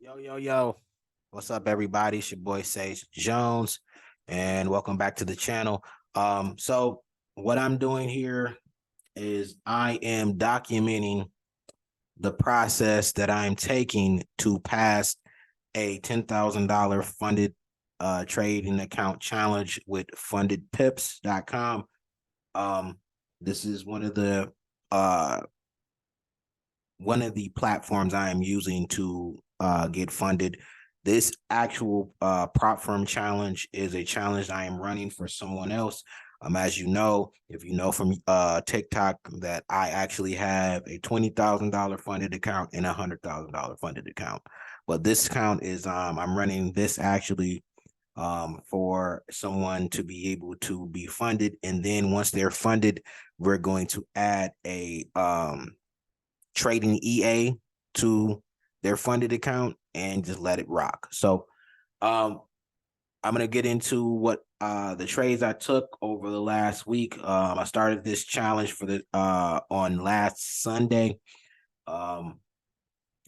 Yo, yo, yo. What's up, everybody? It's your boy Sage Jones, and welcome back to the channel. So what I'm doing here is I am documenting the process that I'm taking to pass a $10,000 funded trading account challenge with fundedpips.com. This is uh one of the platforms I am using to get funded. This actual prop firm challenge is a challenge I am running for someone else. As you know, if you know from TikTok, that I actually have a $20,000 funded account and a $100,000 funded account. But this account is I'm running this actually for someone to be able to be funded, and then once they're funded, we're going to add a trading EA to their funded account and just let it rock. So um I'm gonna get into what the trades I took over the last week. I started this challenge for the on last Sunday. Um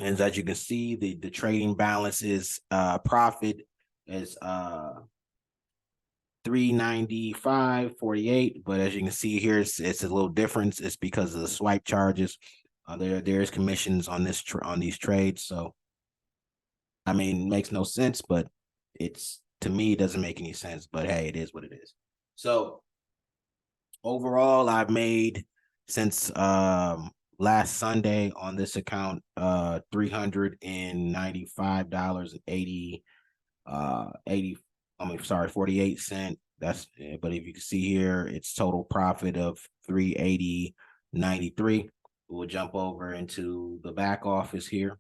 and as you can see, the trading balance is profit is 395.48, but as you can see here, it's a little difference. It's because of the swipe charges. There's commissions on on these trades, so I mean, it makes no sense, but it's to me it doesn't make any sense. But hey, it is what it is. So overall, I've made since last Sunday on this account $395 and 80 I mean sorry 48 cent. That's but if you can see here, it's total profit of 380.93. We'll jump over into the back office here.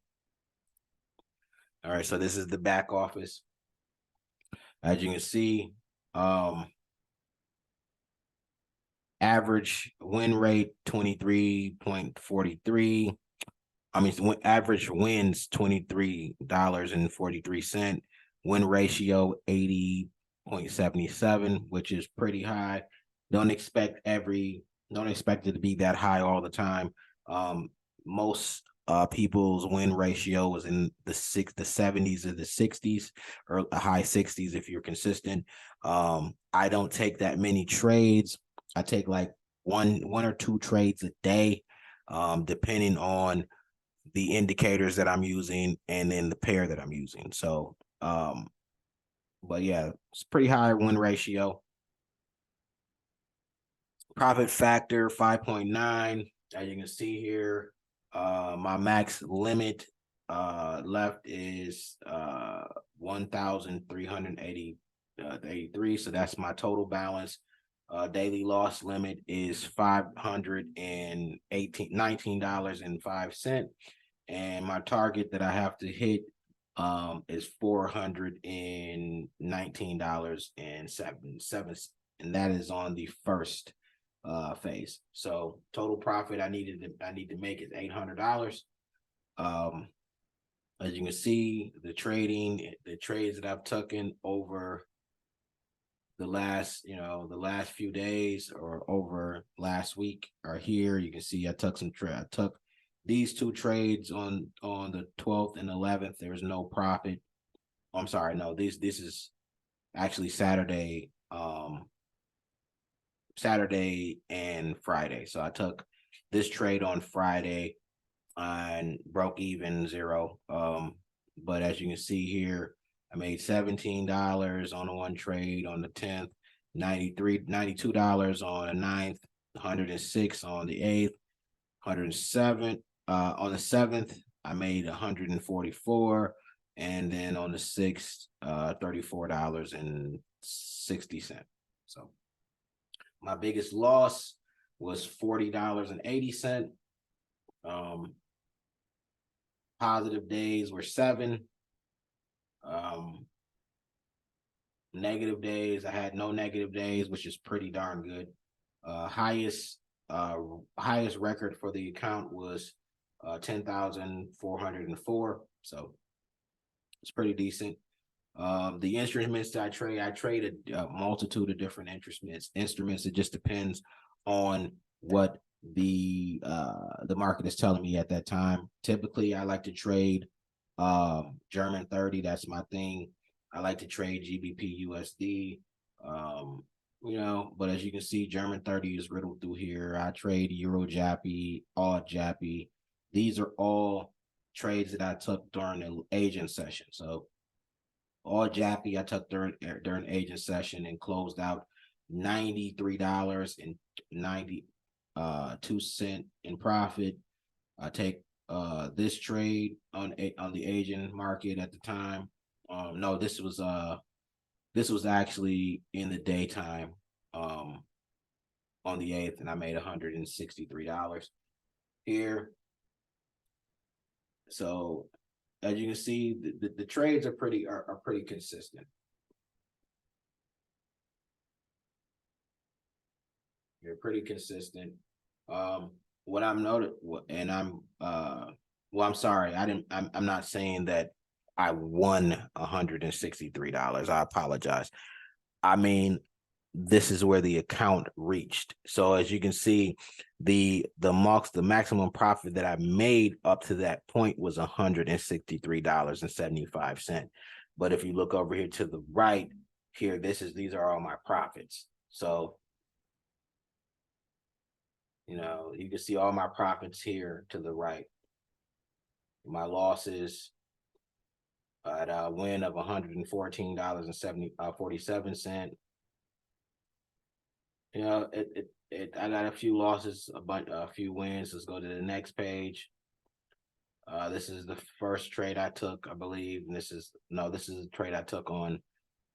All right, so this is the back office. As you can see, um, average win rate 23.43. I mean, average wins $23.43. Win ratio 80.77, which is pretty high. Don't expect don't expect it to be that high all the time. Most people's win ratio was in the 70s or the 60s or the high 60s if you're consistent. I don't take that many trades. I take like one or two trades a day, depending on the indicators that I'm using and then the pair that I'm using. So, but yeah, it's pretty high win ratio. Profit factor 5.9. As you can see here, my max limit left is 1,383. So that's my total balance. Daily loss limit is $19.05, and my target that I have to hit is $419.07, and that is on the first phase. So total profit I need to make is $800. As you can see, the trades that I've taken over the last few days or over last week are here. You can see I took these two trades on the 12th and 11th. There's no profit. I'm sorry, no, this is actually Saturday and Friday. So I took this trade on Friday and broke even zero. But as you can see here, I made $17 on the one trade on the 10th, $92 on the 9th, 106 on the 8th, 107 on the 7th. I made 144, and then on the 6th, $34.60. So my biggest loss was $40.80. Positive days were 7. Negative days, I had no negative days, which is pretty darn good. Highest record for the account was 10,404. So it's pretty decent. The instruments that I trade a multitude of different instruments. It just depends on what the market is telling me at that time. Typically, I like to trade German 30, that's my thing. I like to trade GBP USD. But as you can see, German 30 is riddled through here. I trade Euro Jappy, AUD Jappy. These are all trades that I took during the agent session. So AUD Jappy I took during agent session and closed out $93.92 in profit. I take this trade on the Asian market at the time. No, this was actually in the daytime on the 8th, and I made $163 here. So as you can see, the trades are pretty consistent. They're pretty consistent. What I'm noted, and I'm sorry, I'm not saying that I won $163. I apologize. I mean, this is where the account reached. So as you can see, the maximum profit that I made up to that point was $163.75. But if you look over here to the right here, these are all my profits. So you can see all my profits here to the right. My losses at a win of $114.47. I got a few losses, a few wins. Let's go to the next page. This is the first trade I took, I believe. And this is a trade I took on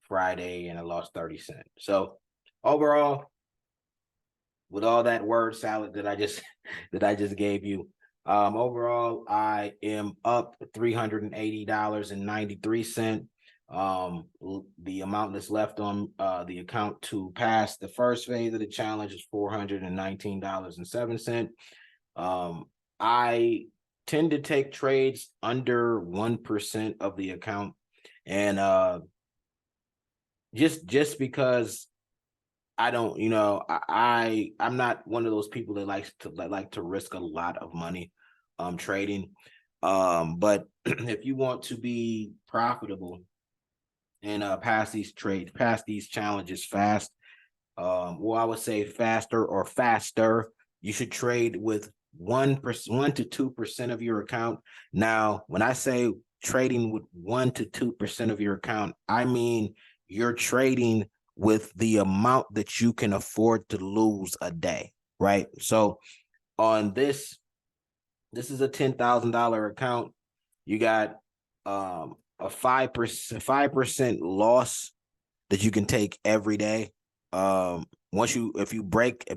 Friday, and I lost 30 cents. So overall, with all that word salad that I just gave you, overall, I am up $380.93. The amount that's left on the account to pass the first phase of the challenge is $419.07. I tend to take trades under 1% of the account, and just because I don't, I'm not one of those people that like to risk a lot of money trading. But if you want to be profitable and pass these challenges fast, I would say faster or faster, you should trade with 1% to 2% of your account. Now, when I say trading with 1 to 2% of your account, I mean you're trading with the amount that you can afford to lose a day, right? So on this is a $10,000 account. You got a 5% loss that you can take every day. If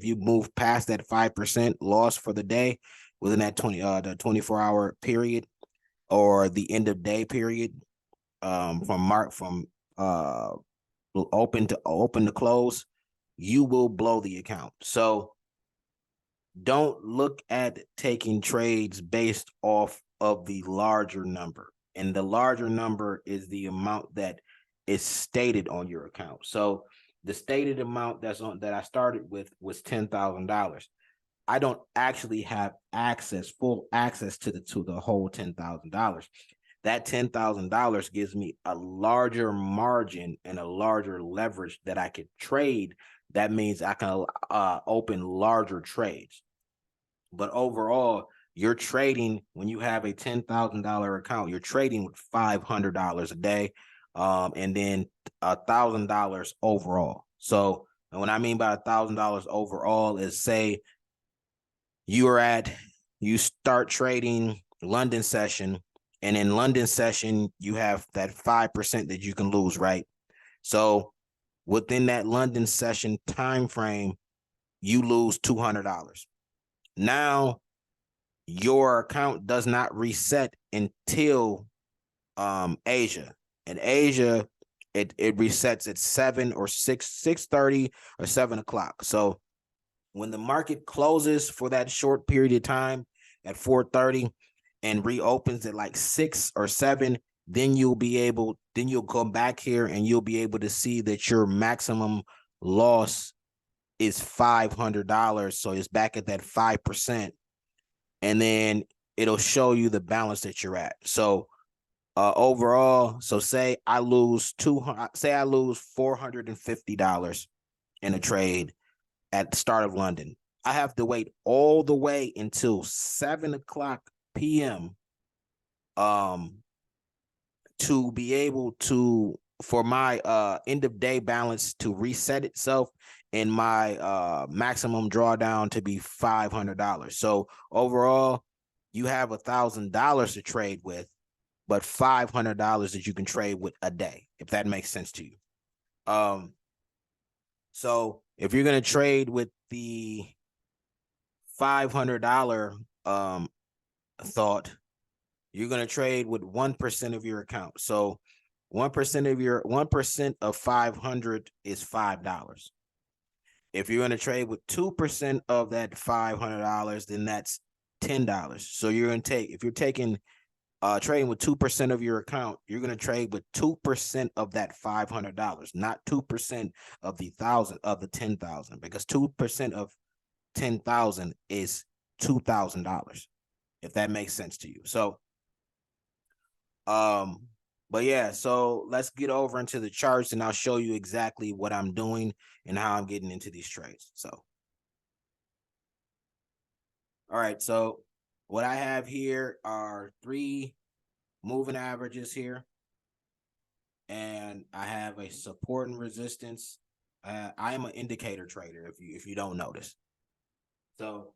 you move past that 5% loss for the day within that 24-hour period or the end of day period, from open to close, you will blow the account. So don't look at taking trades based off of the larger number. And the larger number is the amount that is stated on your account. So the stated amount that I started with was $10,000. I don't actually have full access to the whole $10,000. That $10,000 gives me a larger margin and a larger leverage that I could trade. That means I can open larger trades. But overall, you're trading, when you have a $10,000 account, you're trading with $500 a day, and then $1,000 overall. So, and what I mean by $1,000 overall is, say you start trading London session, and in London session, you have that 5% that you can lose, right? So within that London session time frame, you lose $200. Now your account does not reset until Asia. In Asia, it resets at 6:30 or 7 o'clock. So when the market closes for that short period of time at 4:30 and reopens at like 6 or 7, then you'll go back here and you'll be able to see that your maximum loss is $500. So it's back at that 5%. And then it'll show you the balance that you're at. So overall, so say I lose $450 in a trade at the start of London. I have to wait all the way until 7 o'clock p.m. To be able to, for my end of day balance to reset itself and my maximum drawdown to be $500. So overall, you have $1,000 to trade with, but $500 that you can trade with a day, if that makes sense to you. So if you're gonna trade with the $500 thought, you're gonna trade with 1% of your account. So 1% of 500 is $5. If you're gonna trade with 2% of that $500, then that's $10. So you're gonna take, if you're taking trading with 2% of your account, you're gonna trade with 2% of that $500, not 2% of the 10,000, because 2% of 10,000 is $2,000, if that makes sense to you. So but yeah, so let's get over into the charts and I'll show you exactly what I'm doing and how I'm getting into these trades. So all right, so what I have here are 3 moving averages here, and I have a support and resistance. I am an indicator trader, if you don't notice. So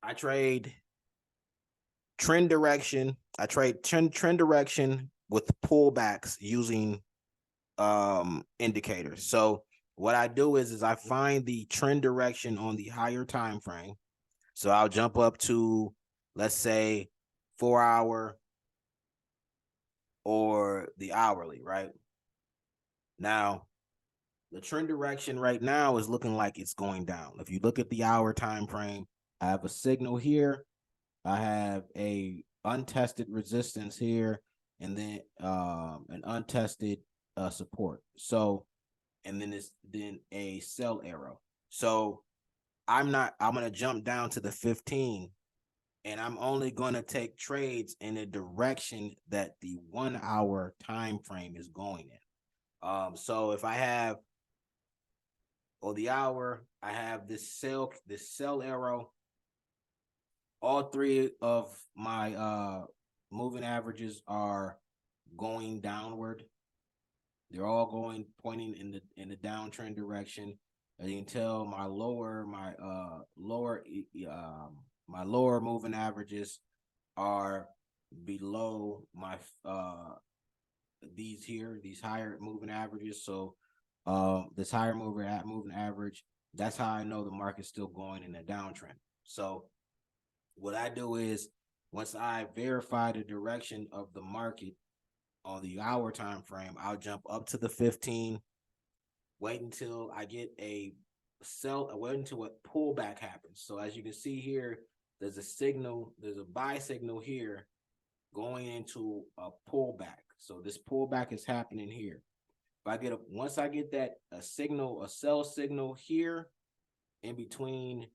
I trade trend direction. I trade trend direction with pullbacks using indicators. So what I do is I find the trend direction on the higher time frame. So I'll jump up to, let's say, 4-hour or the hourly, right? Now, the trend direction right now is looking like it's going down. If you look at the hour time frame, I have a signal here. I have a untested resistance here, and then an untested support. So, and then it's then a sell arrow. So I'm gonna jump down to the 15, and I'm only gonna take trades in the direction that the 1-hour time frame is going in. So if I have, or the hour, I have this sell arrow. All 3 of my moving averages are going downward. They're all pointing in the downtrend direction. As you can tell, my lower moving averages are below my these higher moving averages. So this higher moving average, that's how I know the market's still going in a downtrend. So what I do is, once I verify the direction of the market on the hour time frame, I'll jump up to the 15, wait until I get wait until a pullback happens. So as you can see here, there's a buy signal here going into a pullback. So this pullback is happening here. Once I get that a sell signal here in between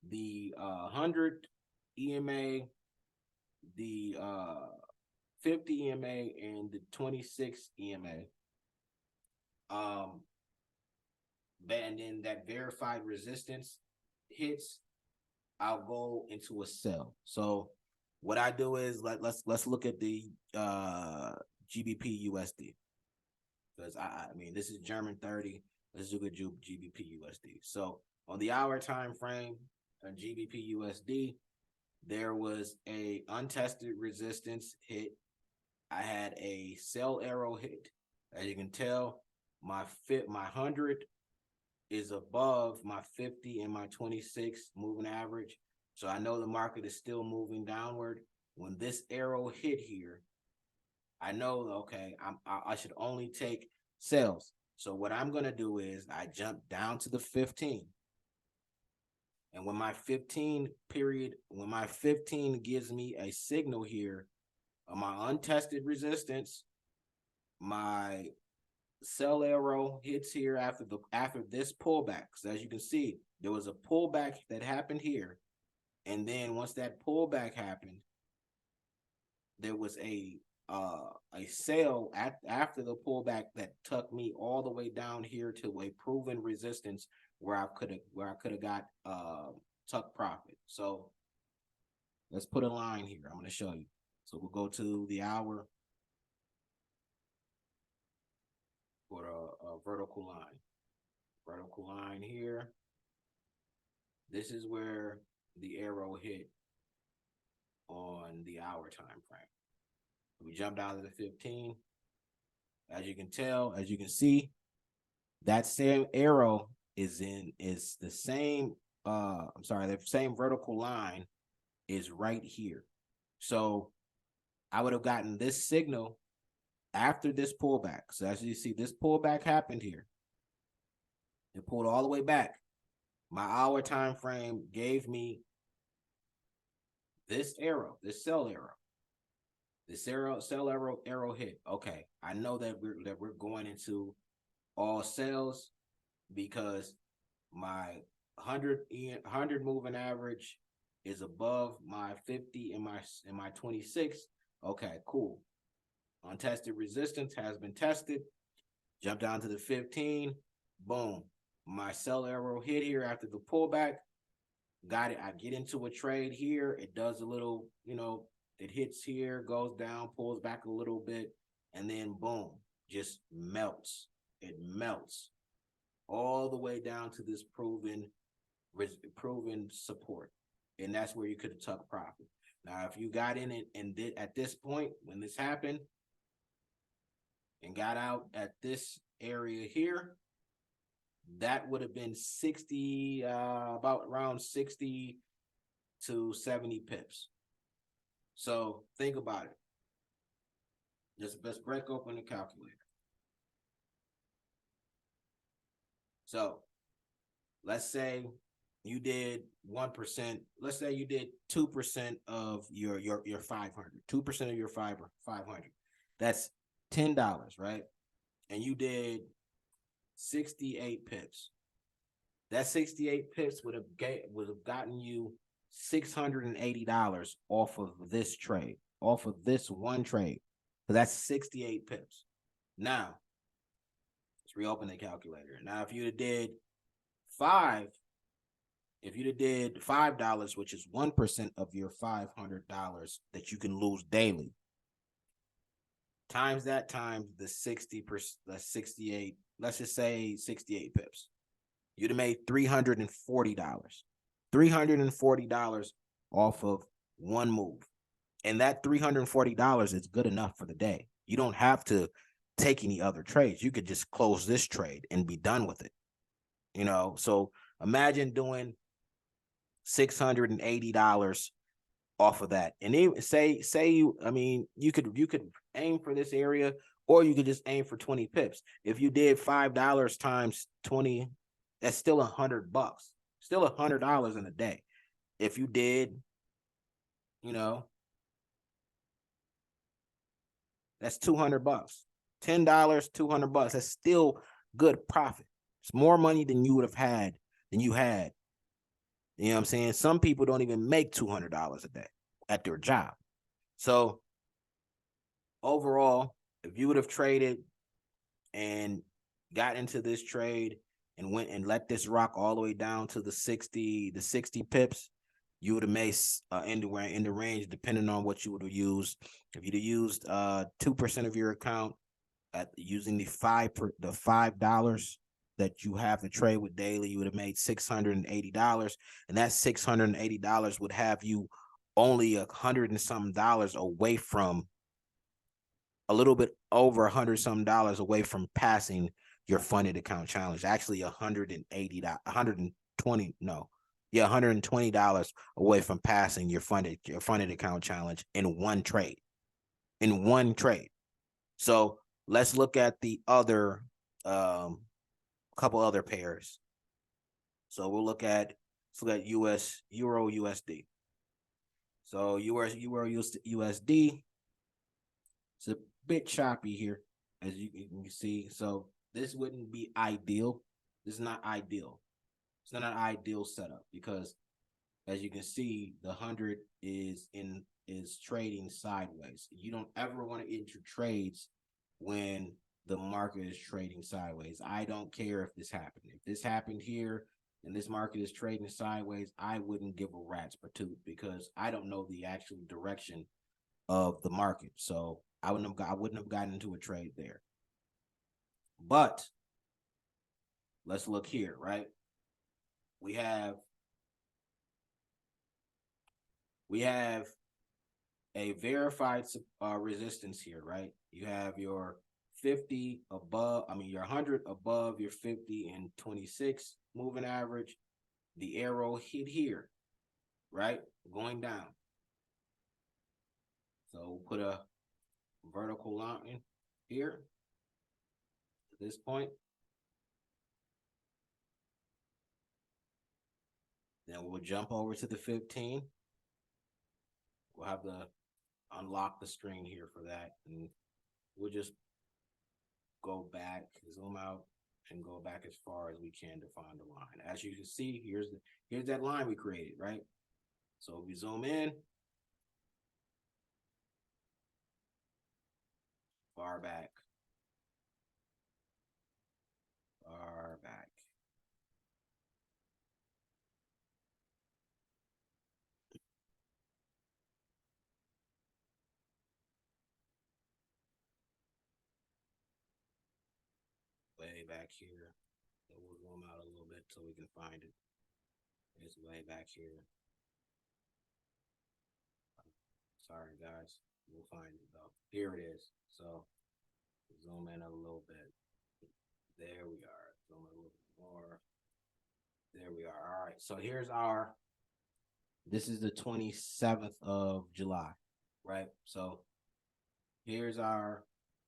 the 100 EMA, the 50 EMA, and the 26 EMA, and then that verified resistance hits, I'll go into a sell. So what I do is, let's look at the GBP USD, because I mean, this is German 30. Let's look at GBP USD. So on the hour time frame on GBP USD, there was a untested resistance hit. I had a sell arrow hit. As you can tell, my 100 is above my 50 and my 26 moving average. So I know the market is still moving downward. When this arrow hit here, I know, okay, I should only take sells. So what I'm going to do is I jump down to the 15. And when my 15 gives me a signal here of my untested resistance, my sell arrow hits here after this pullback. So as you can see, there was a pullback that happened here. And then once that pullback happened, there was a a sell after the pullback that took me all the way down here to a proven resistance where I could have got tuck profit. So let's put a line here. I'm going to show you. So we'll go to the hour for a vertical line. Vertical line here. This is where the arrow hit on the hour time frame. We jumped out of the 15. As you can tell, as you can see, that same arrow is the same the same vertical line is right here. So I would have gotten this signal after this pullback. So as you see, this pullback happened here. It pulled all the way back. My hour time frame gave me this arrow, this sell arrow. This arrow hit. Okay, I know that we're going into all sales because my 100 moving average is above my 50 and my 26. Okay, cool. Untested resistance has been tested. Jump down to the 15. Boom. My sell arrow hit here after the pullback. Got it. I get into a trade here. It does a little, it hits here, goes down, pulls back a little bit, and then boom, just melts. It melts all the way down to this proven support. And that's where you could have took profit. Now, if you got in it and did at this point, when this happened, and got out at this area here, that would have been 60, about around 60 to 70 pips. So think about it. Let's break open the calculator. So let's say you did 1%. Let's say you did 2% of your 500. 2% of your 500. That's $10, right? And you did 68 pips. That 68 pips would have gotten you $680 off of this trade, off of this one trade. So that's 68 pips. Now, let's reopen the calculator. Now, if you'd have did $5, which is 1% of your $500 that you can lose daily, times that times the 60%, that's 68, let's just say 68 pips. You'd have made $340. $340 off of one move. And that $340 is good enough for the day. You don't have to take any other trades. You could just close this trade and be done with it. So imagine doing $680 off of that. And even you could aim for this area, or you could just aim for 20 pips. If you did $5 times 20, that's still $100. Still $100 in a day. If you did, that's $200. $10, $200. That's still good profit. It's more money than you had. You know what I'm saying? Some people don't even make $200 a day at their job. So overall, if you would have traded and got into this trade and went and let this rock all the way down to the 60 pips, you would have made anywhere in the range, depending on what you would have used. If you'd have used 2% of your account at using the $5 that you have to trade with daily, you would have made $680, and that $680 would have you only $100 and some dollars away from, a little bit over $100 some dollars away from passing your funded account challenge. Actually, $120 away from passing your funded account challenge in one trade. So let's look at the other couple other pairs. So we'll look at Euro USD. So Euro USD, it's a bit choppy here, as you can see. So this wouldn't be ideal. This is not ideal. It's not an ideal setup because, as you can see, the 100 is in is trading sideways. You don't ever want to enter trades when the market is trading sideways. I don't care if this happened. If this happened here and this market is trading sideways, I wouldn't give a rat's patoot because I don't know the actual direction of the market. So I wouldn't have gotten into a trade there. But let's look here, right? We have a verified resistance here, right? You have your 50 above, your 100 above your 50 and 26 moving average. The arrow hit here, right? Going down. So we'll put a vertical line here at this point. Then we'll jump over to the 15. We'll have to unlock the screen here for that. And we'll just go back, zoom out, and go back as far as we can to find the line. As you can see, here's that line we created, right? So if we zoom in, far back, way back here. So we'll zoom out a little bit so we can find it. It's way back here. Sorry, guys. We'll find it though. Here it is. So zoom in a little bit. There we are. Zoom in a little bit more. There we are. All right. So this is the 27th of July, right? So here's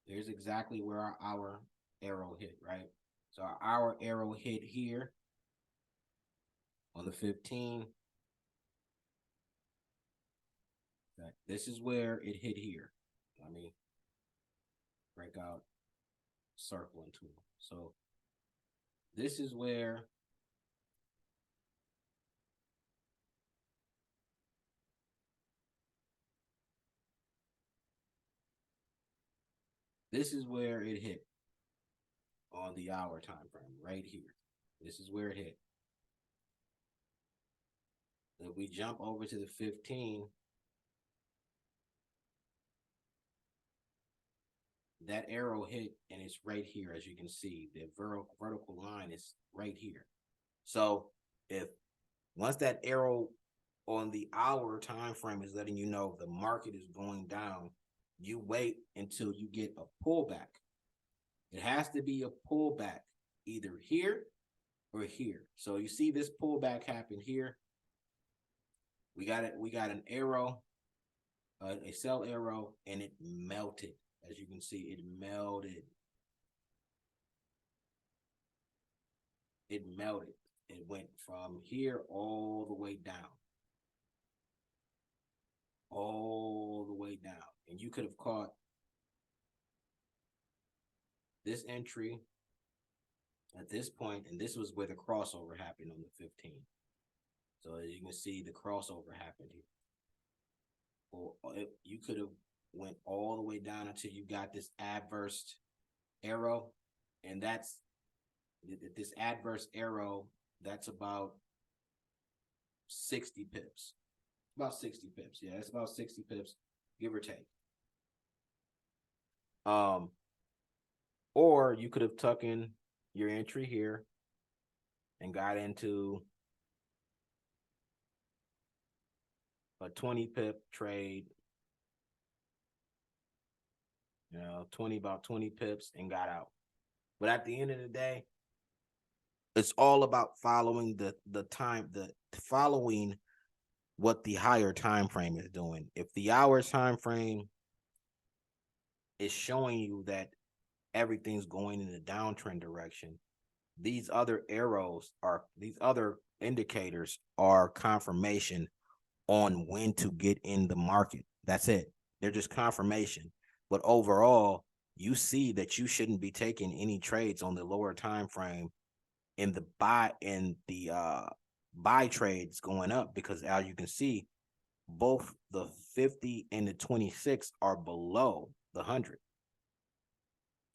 exactly where our hour arrow hit, right? So our hour arrow hit here on the 15. Okay. This is where it hit here. Let me break out circling tool. So this is where it hit on the hour time frame right here. This is where it hit. If we jump over to the 15, that arrow hit and it's right here. As you can see, the vertical line is right here. So if once that arrow on the hour time frame is letting you know the market is going down, you wait until you get a pullback. It has to be a pullback either here or here. So you see this pullback happen here. We got an arrow, a sell arrow, and it melted. As you can see, it melted. It melted. It went from here all the way down. All the way down. And you could have caught this entry at this point, and this was where the crossover happened on the 15th. So as you can see, the crossover happened here. Or you could have went all the way down until you got this adverse arrow, and that's this adverse arrow. That's about 60 pips. About 60 pips. Yeah, it's about 60 pips, give or take. Or you could have tucked in your entry here and got into a 20 pip trade, about 20 pips and got out. But at the end of the day, it's all about following following what the higher time frame is doing. If the hour time frame is showing you that everything's going in the downtrend direction, these other indicators are confirmation on when to get in the market. That's it. They're just confirmation. But overall, you see that you shouldn't be taking any trades on the lower time frame in the buy trades going up, because as you can see, both the 50 and the 26 are below the 100.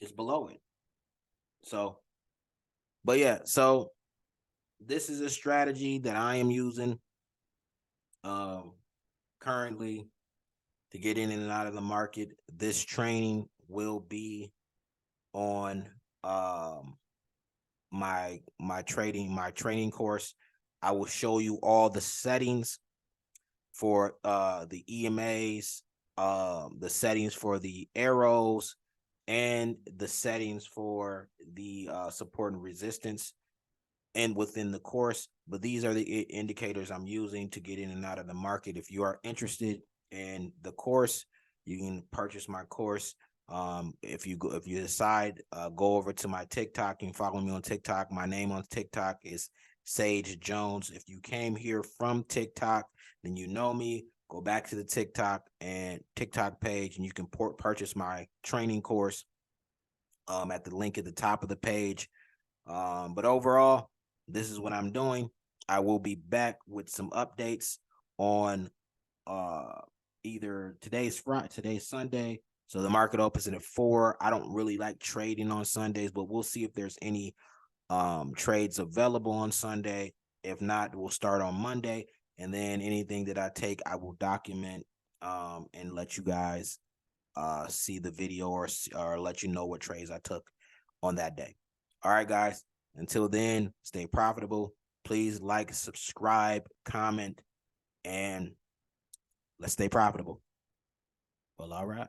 It's below it. So, but yeah, so this is a strategy that I am using currently to get in and out of the market. This training will be on my training course. I will show you all the settings for the EMAs, the settings for the arrows, and the settings for the support and resistance and within the course. But these are the indicators I'm using to get in and out of the market. If you are interested in the course, you can purchase my course. If you decide, go over to my TikTok. You can follow me on TikTok. My name on TikTok is Sage Jones. If you came here from TikTok, then you know me. Go back to the TikTok page, and you can purchase my training course at the link at the top of the page. But overall, this is what I'm doing. I will be back with some updates on either today's Sunday. So the market opens at 4. I don't really like trading on Sundays, but we'll see if there's any trades available on Sunday. If not, we'll start on Monday. And then anything that I take, I will document and let you guys see the video or let you know what trades I took on that day. All right, guys. Until then, stay profitable. Please like, subscribe, comment, and let's stay profitable. Well, all right.